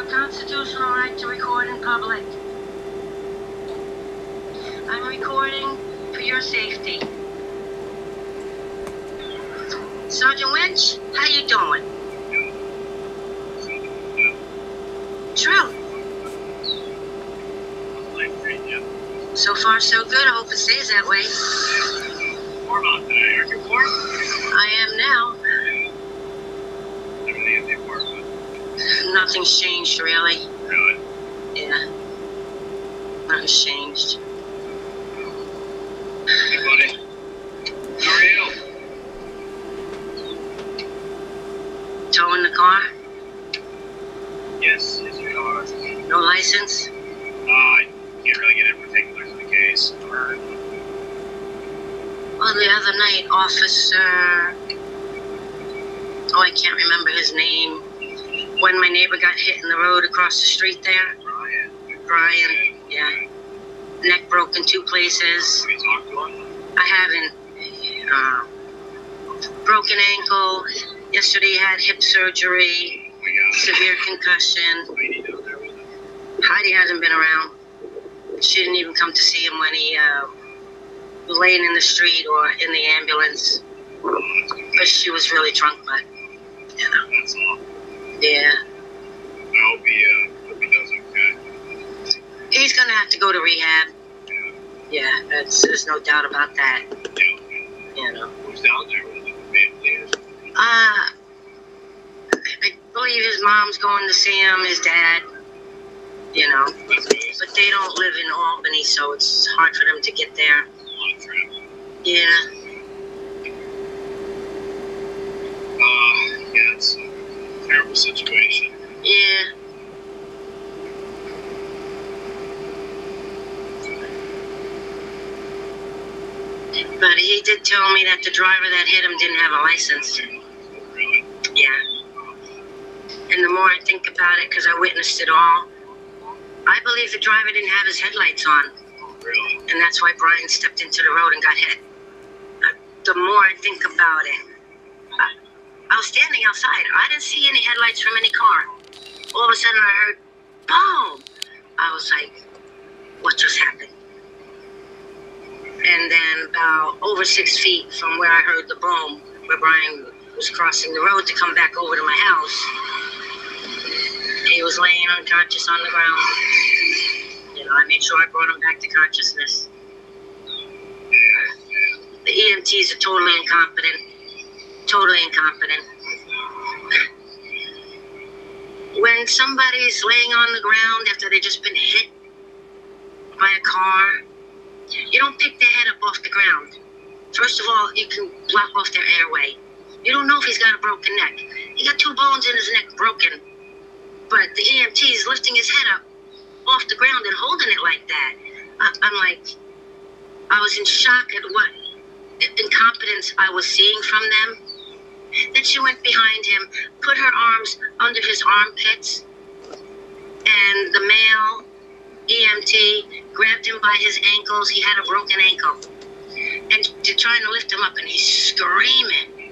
have a constitutional right to record in public. I'm recording for your safety. Sergeant Winch, how you doing? True. So far, so good. I hope it stays that way. Warm out today. Aren't you warm? I am now. Everything in the apartment. Nothing's changed, really. Really? Yeah. Nothing's changed. Hey, buddy. How are you? Towing the car? Yes, we are. No license? I can't really get into particulars of the case. Well, the other night, Officer... Oh, I can't remember his name. When my neighbor got hit in the road across the street there. Brian, yeah. Neck broke in 2 places. Have you talked to him? I haven't. Broken ankle. Yesterday he had hip surgery. Oh my God. Severe concussion. Heidi down there with him? Heidi hasn't been around. She didn't even come to see him when he was laying in the street or in the ambulance. But she was really drunk, but, you know. That's all. Yeah. I hope he does okay. He's going to have to go to rehab. Yeah. Yeah, there's no doubt about that. Yeah. You know. Who's down there with him? Family or something? I believe his mom's going to see him, his dad. You know. That's good. But they don't live in Albany, so it's hard for them to get there. Long trip. Yeah. Yeah, it's a terrible situation. Yeah. But he did tell me that the driver that hit him didn't have a license. Really? Yeah. And the more I think about it, because I witnessed it all, I believe the driver didn't have his headlights on. Really? And that's why Brian stepped into the road and got hit. The more I think about it, I was standing outside. I didn't see any headlights from any car. All of a sudden I heard, boom! I was like, what just happened? And then about over 6 feet from where I heard the boom, where Brian was crossing the road to come back over to my house, he was laying unconscious on the ground. You know, I made sure I brought him back to consciousness. The EMTs are totally incompetent. Totally incompetent. When somebody's laying on the ground after they've just been hit by a car, you don't pick their head up off the ground. First of all, you can block off their airway. You don't know if he's got a broken neck. He got 2 bones in his neck broken. But the EMT is lifting his head up off the ground and holding it like that. I'm like, I was in shock at what incompetence I was seeing from them. Then she went behind him, put her arms under his armpits, and the male EMT grabbed him by his ankles. He had a broken ankle. And they're trying to lift him up, and he's screaming.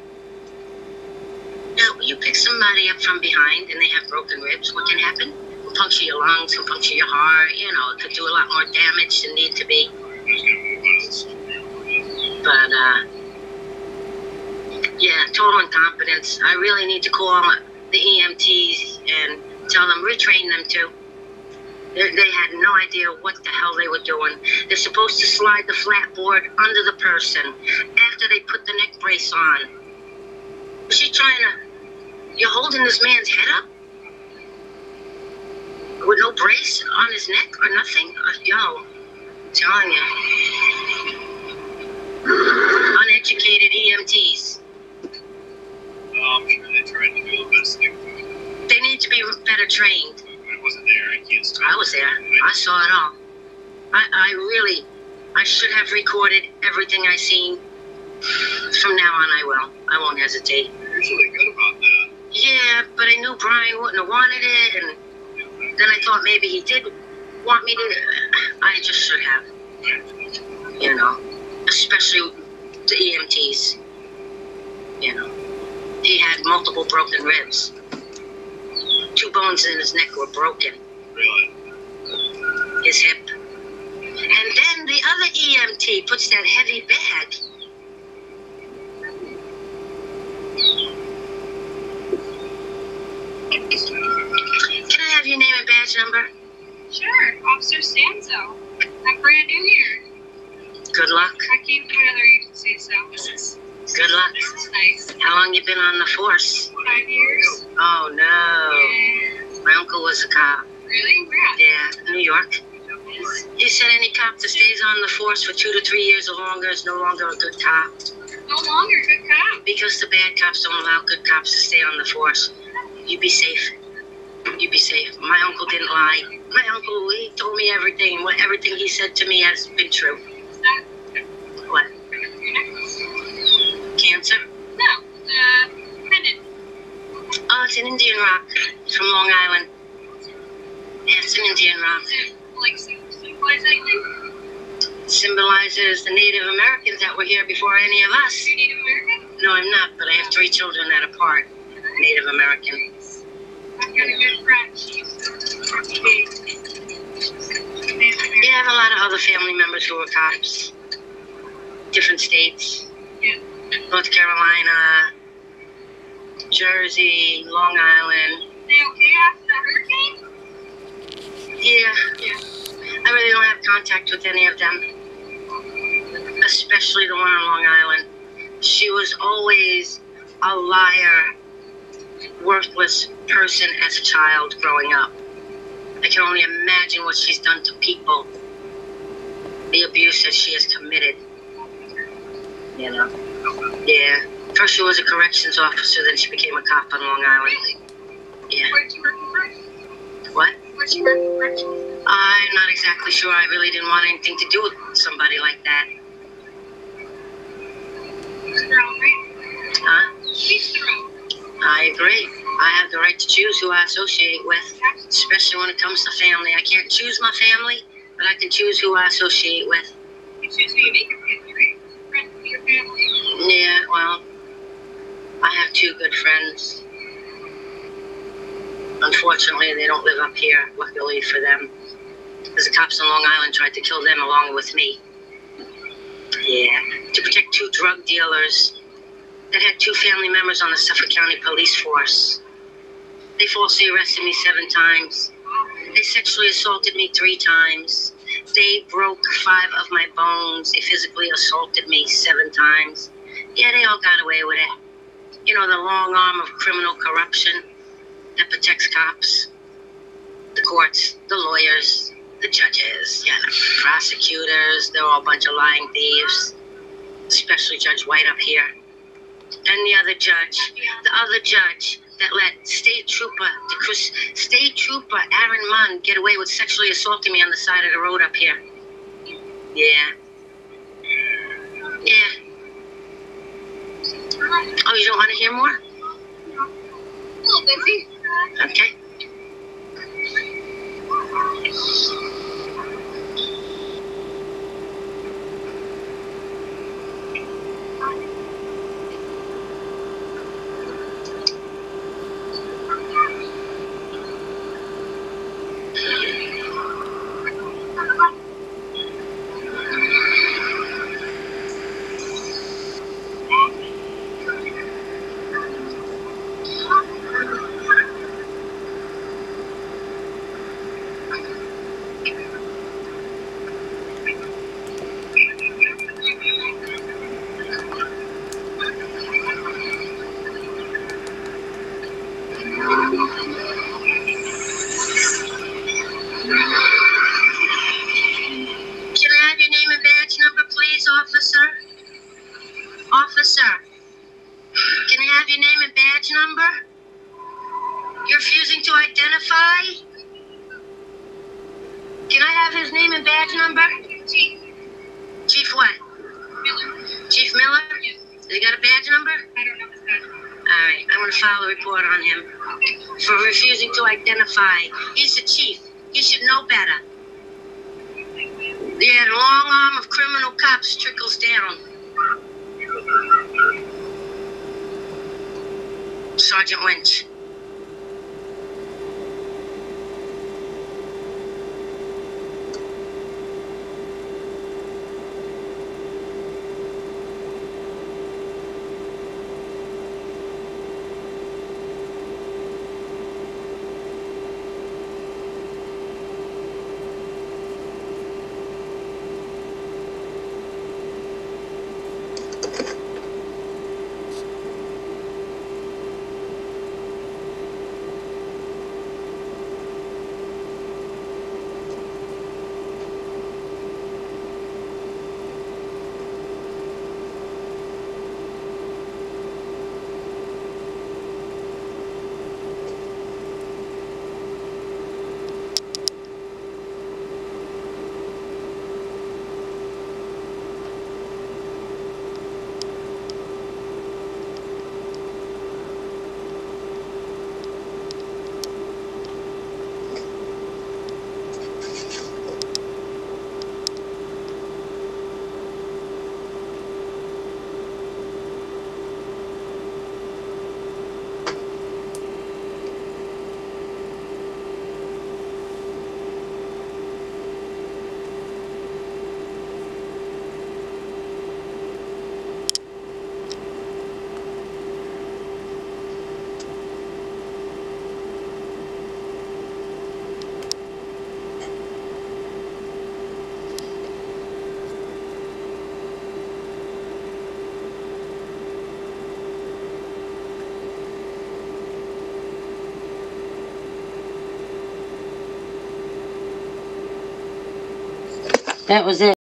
Now, you pick somebody up from behind, and they have broken ribs, what can happen? It can puncture your lungs, can puncture your heart, you know, it could do a lot more damage than need to be. But, yeah, total incompetence. I really need to call the EMTs and tell them, retrain them too. They had no idea what the hell they were doing. They're supposed to slide the flat board under the person after they put the neck brace on. Was she trying to... You're holding this man's head up? With no brace on his neck or nothing? Yo, I'm telling you. Uneducated EMTs. I'm sure they tried to do the best they could. They need to be better trained. I wasn't there. I can't stop. I was there. I saw it all. I should have recorded everything I seen. From now on, I will. I won't hesitate. You're usually good about that. Yeah, but I knew Brian wouldn't have wanted it, and then I thought maybe he did want me to. I just should have. You know, especially the EMTs. You know, he had multiple broken ribs. 2 bones bones in his neck were broken. Really? His hip. And then the other EMT puts that heavy bag. Can I have your name and badge number? Sure, Officer Stanzo. I'm brand new here. Good luck. I came from another agency, so this Good luck. is nice. How long you been on the force? 5 years. Oh, no. Yeah. My uncle was a cop. Really? Where at? Yeah, New York. Yes. He said any cop that stays on the force for 2 to 3 years or longer is no longer a good cop. No longer good cop. Because the bad cops don't allow good cops to stay on the force. You be safe. You be safe. My uncle didn't lie. My uncle, he told me everything. Everything he said to me has been true. Is that What? your necklace? Cancer? No. Pendant. Oh, it's an Indian rock. It's from Long Island. Yeah, it's an Indian rock. Is it like symbolize anything? Symbolizes the Native Americans that were here before any of us. Are you Native American? No, I'm not, but I have 3 children that are part Native American. I've got a good friend. She's Yeah, I have a lot of other family members who are cops. Different states. Yeah. North Carolina, Jersey, Long Island. They okay after the hurricane? Yeah. I really don't have contact with any of them. Especially the one on Long Island. She was always a liar, worthless person as a child growing up. I can only imagine what she's done to people. The abuse that she has committed. You know? Yeah. First she was a corrections officer, then she became a cop on Long Island. Yeah. Where did you work for? What? Where did you work for corrections? I'm not exactly sure. I really didn't want anything to do with somebody like that. Each their own, right? Huh? Each their own. I agree. I have the right to choose who I associate with, especially when it comes to family. I can't choose my family, but I can choose who I associate with. You choose who you make your family, right? Friends with your family. Yeah, well, I have 2 good friends. Unfortunately, they don't live up here, luckily for them. Because the cops on Long Island tried to kill them along with me. Yeah, to protect 2 drug dealers that had 2 family members on the Suffolk County Police Force. They falsely arrested me 7 times. They sexually assaulted me 3 times. They broke 5 of my bones. They physically assaulted me 7 times. Yeah, they all got away with it. You know, the long arm of criminal corruption that protects cops. The courts, the lawyers, the judges, yeah, the prosecutors. They're all a bunch of lying thieves. Especially Judge White up here. And the other judge that let State Trooper Aaron Munn get away with sexually assaulting me on the side of the road up here. Yeah. Yeah. Oh, you don't want to hear more? A little busy. Okay. Officer, can I have your name and badge number? You're refusing to identify? Can I have his name and badge number? Chief. Chief what? Miller. Chief Miller? Yes. Has he got a badge number? I don't know his badge. All right, I'm going to file a report on him for refusing to identify. He's the chief. He should know better. Yeah, the long arm of criminal cops trickles down. Sergeant Winch. That was it.